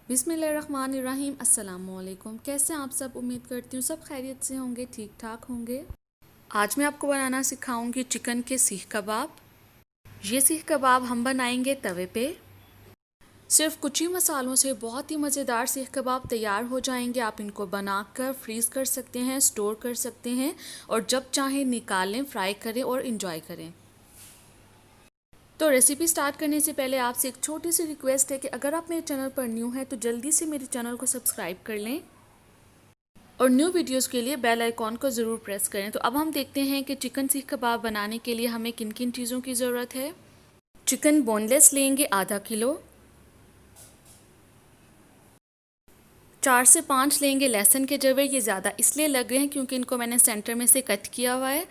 बिस्मिल्लाहिर्रहमानिर्रहीम। अस्सलामुअलैकुम। कैसे हैं आप सब? उम्मीद करती हूँ सब खैरियत से होंगे, ठीक ठाक होंगे। आज मैं आपको बनाना सिखाऊंगी चिकन के सीख कबाब। ये सीख कबाब हम बनाएंगे तवे पे। सिर्फ कुछ ही मसालों से बहुत ही मज़ेदार सीख कबाब तैयार हो जाएंगे। आप इनको बनाकर फ्रीज़ कर सकते हैं, स्टोर कर सकते हैं और जब चाहें निकालें, फ्राई करें और इन्जॉय करें। तो रेसिपी स्टार्ट करने से पहले आपसे एक छोटी सी रिक्वेस्ट है कि अगर आप मेरे चैनल पर न्यू हैं तो जल्दी से मेरे चैनल को सब्सक्राइब कर लें और न्यू वीडियोस के लिए बेल आइकॉन को ज़रूर प्रेस करें। तो अब हम देखते हैं कि चिकन सीख कबाब बनाने के लिए हमें किन किन चीज़ों की ज़रूरत है। चिकन बोनलेस लेंगे आधा किलो। 4 से 5 लेंगे लहसुन के जवे। ये ज़्यादा इसलिए लग रहे हैं क्योंकि इनको मैंने सेंटर में से कट किया हुआ है।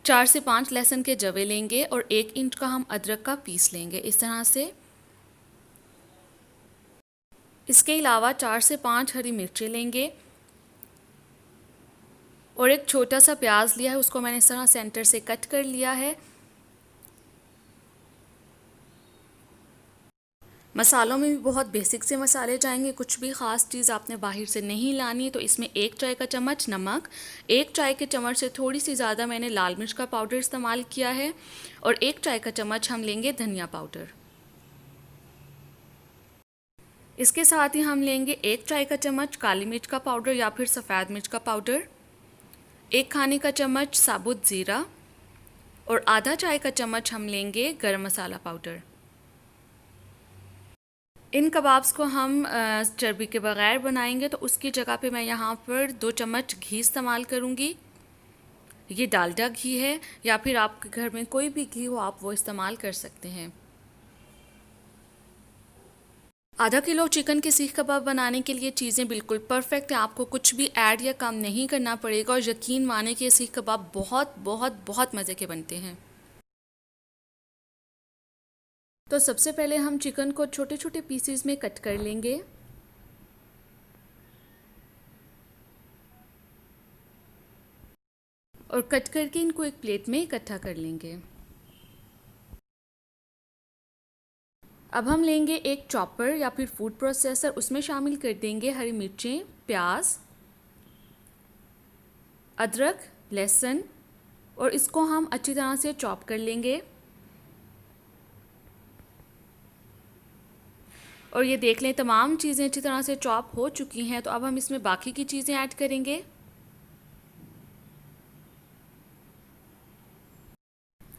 4 से 5 लहसुन के जवे लेंगे और 1 इंच का हम अदरक का पीस लेंगे इस तरह से। इसके अलावा 4 से 5 हरी मिर्चें लेंगे और एक छोटा सा प्याज लिया है, उसको मैंने इस तरह सेंटर से कट कर लिया है। मसालों में भी बहुत बेसिक से मसाले जाएंगे, कुछ भी ख़ास चीज़ आपने बाहर से नहीं लानी है। तो इसमें 1 चाय का चम्मच नमक, 1 चाय के चम्मच से थोड़ी सी ज़्यादा मैंने लाल मिर्च का पाउडर इस्तेमाल किया है और 1 चाय का चम्मच हम लेंगे धनिया पाउडर। इसके साथ ही हम लेंगे 1 चाय का चम्मच काली मिर्च का पाउडर या फिर सफ़ेद मिर्च का पाउडर, 1 खाने का चम्मच साबुत ज़ीरा और आधा चाय का चम्मच हम लेंगे गरम मसाला पाउडर। इन कबाब्स को हम चर्बी के बगैर बनाएंगे तो उसकी जगह पे मैं यहाँ पर 2 चम्मच घी इस्तेमाल करूँगी। ये डालडा घी है या फिर आपके घर में कोई भी घी हो आप वो इस्तेमाल कर सकते हैं। आधा किलो चिकन के सीख कबाब बनाने के लिए चीज़ें बिल्कुल परफेक्ट है, आपको कुछ भी ऐड या कम नहीं करना पड़ेगा और यकीन माने कि ये सीख कबाब बहुत बहुत बहुत मज़े के बनते हैं। तो सबसे पहले हम चिकन को छोटे छोटे पीसेस में कट कर लेंगे और कट करके इनको एक प्लेट में इकट्ठा कर लेंगे। अब हम लेंगे एक चॉपर या फिर फूड प्रोसेसर, उसमें शामिल कर देंगे हरी मिर्चें, प्याज, अदरक, लहसुन और इसको हम अच्छी तरह से चॉप कर लेंगे। और ये देख लें तमाम चीज़ें अच्छी तरह से चॉप हो चुकी हैं। तो अब हम इसमें बाकी की चीज़ें ऐड करेंगे।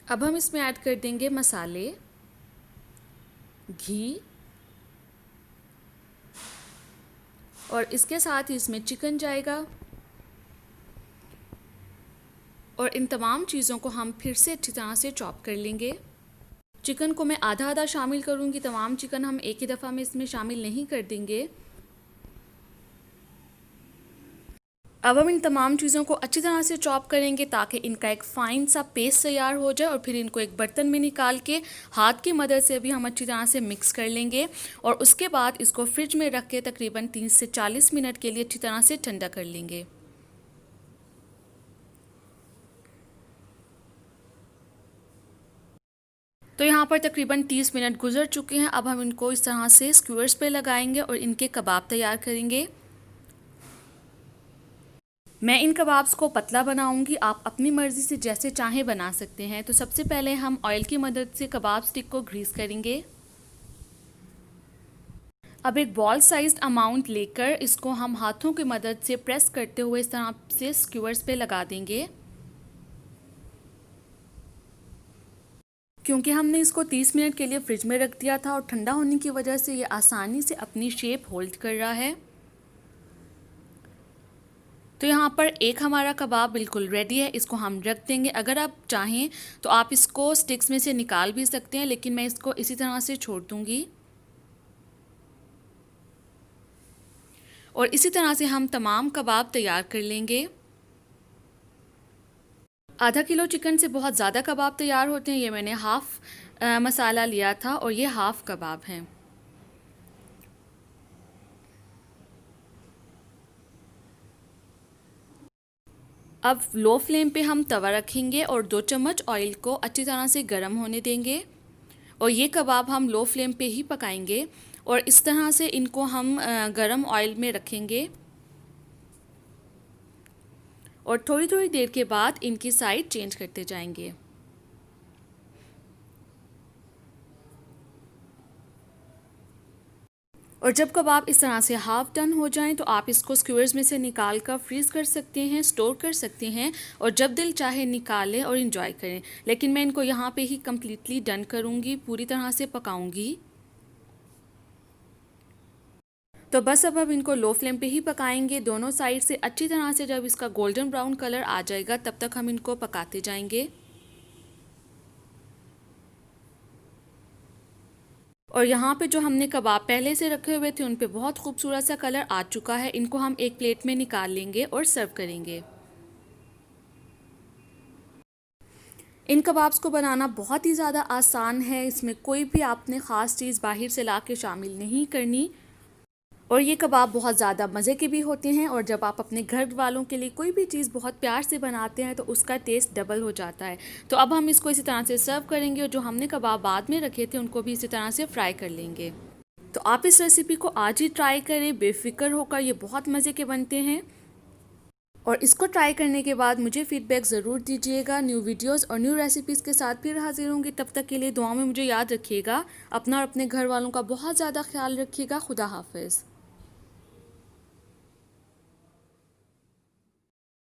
अब हम इसमें ऐड कर देंगे मसाले, घी और इसके साथ ही इसमें चिकन जाएगा और इन तमाम चीज़ों को हम फिर से अच्छी तरह से चॉप कर लेंगे। चिकन को मैं आधा आधा शामिल करूँगी, तमाम चिकन हम एक ही दफ़ा में इसमें शामिल नहीं कर देंगे। अब हम इन तमाम चीज़ों को अच्छी तरह से चॉप करेंगे ताकि इनका एक फ़ाइन सा पेस्ट तैयार हो जाए और फिर इनको एक बर्तन में निकाल के हाथ की मदद से भी हम अच्छी तरह से मिक्स कर लेंगे और उसके बाद इसको फ्रिज में रख के तकरीबन 30 से 40 मिनट के लिए अच्छी तरह से ठंडा कर लेंगे। तो यहाँ पर तकरीबन 30 मिनट गुजर चुके हैं। अब हम इनको इस तरह से स्क्यूअर्स पे लगाएंगे और इनके कबाब तैयार करेंगे। मैं इन कबाब्स को पतला बनाऊंगी, आप अपनी मर्ज़ी से जैसे चाहें बना सकते हैं। तो सबसे पहले हम ऑयल की मदद से कबाब स्टिक को ग्रीस करेंगे। अब एक बॉल साइज्ड अमाउंट लेकर इसको हम हाथों की मदद से प्रेस करते हुए इस तरह से स्क्यूअर्स पे लगा देंगे। क्योंकि हमने इसको 30 मिनट के लिए फ्रिज में रख दिया था और ठंडा होने की वजह से ये आसानी से अपनी शेप होल्ड कर रहा है। तो यहाँ पर एक हमारा कबाब बिल्कुल रेडी है, इसको हम रख देंगे। अगर आप चाहें तो आप इसको स्टिक्स में से निकाल भी सकते हैं, लेकिन मैं इसको इसी तरह से छोड़ दूँगी। और इसी तरह से हम तमाम कबाब तैयार कर लेंगे। आधा किलो चिकन से बहुत ज़्यादा कबाब तैयार होते हैं। ये मैंने हाफ़ मसाला लिया था और ये हाफ़ कबाब हैं। अब लो फ्लेम पे हम तवा रखेंगे और 2 चम्मच ऑयल को अच्छी तरह से गर्म होने देंगे और ये कबाब हम लो फ्लेम पे ही पकाएंगे और इस तरह से इनको हम गरम ऑयल में रखेंगे और थोड़ी थोड़ी देर के बाद इनकी साइड चेंज करते जाएंगे। और जब कबाब इस तरह से हाफ डन हो जाएं तो आप इसको स्क्यूअर्स में से निकाल कर फ्रीज़ कर सकते हैं, स्टोर कर सकते हैं और जब दिल चाहे निकालें और इन्जॉय करें। लेकिन मैं इनको यहाँ पे ही कम्प्लीटली डन करूँगी, पूरी तरह से पकाऊँगी। तो बस अब इनको लो फ्लेम पे ही पकाएंगे दोनों साइड से अच्छी तरह से। जब इसका गोल्डन ब्राउन कलर आ जाएगा तब तक हम इनको पकाते जाएंगे। और यहाँ पे जो हमने कबाब पहले से रखे हुए थे उन पे बहुत खूबसूरत सा कलर आ चुका है। इनको हम एक प्लेट में निकाल लेंगे और सर्व करेंगे। इन कबाब्स को बनाना बहुत ही ज़्यादा आसान है, इसमें कोई भी आपने ख़ास चीज़ बाहर से ला के शामिल नहीं करनी। और ये कबाब बहुत ज़्यादा मज़े के भी होते हैं और जब आप अपने घर वालों के लिए कोई भी चीज़ बहुत प्यार से बनाते हैं तो उसका टेस्ट डबल हो जाता है। तो अब हम इसको इसी तरह से सर्व करेंगे और जो हमने कबाब बाद में रखे थे उनको भी इसी तरह से फ्राई कर लेंगे। तो आप इस रेसिपी को आज ही ट्राई करें, बेफिक्र होकर, ये बहुत मज़े के बनते हैं। और इसको ट्राई करने के बाद मुझे फीडबैक ज़रूर दीजिएगा। न्यू वीडियोस और न्यू रेसिपीज़ के साथ फिर हाजिर होंगी। तब तक के लिए दुआ में मुझे याद रखिएगा। अपना और अपने घर वालों का बहुत ज़्यादा ख्याल रखिएगा। खुदा हाफिज़।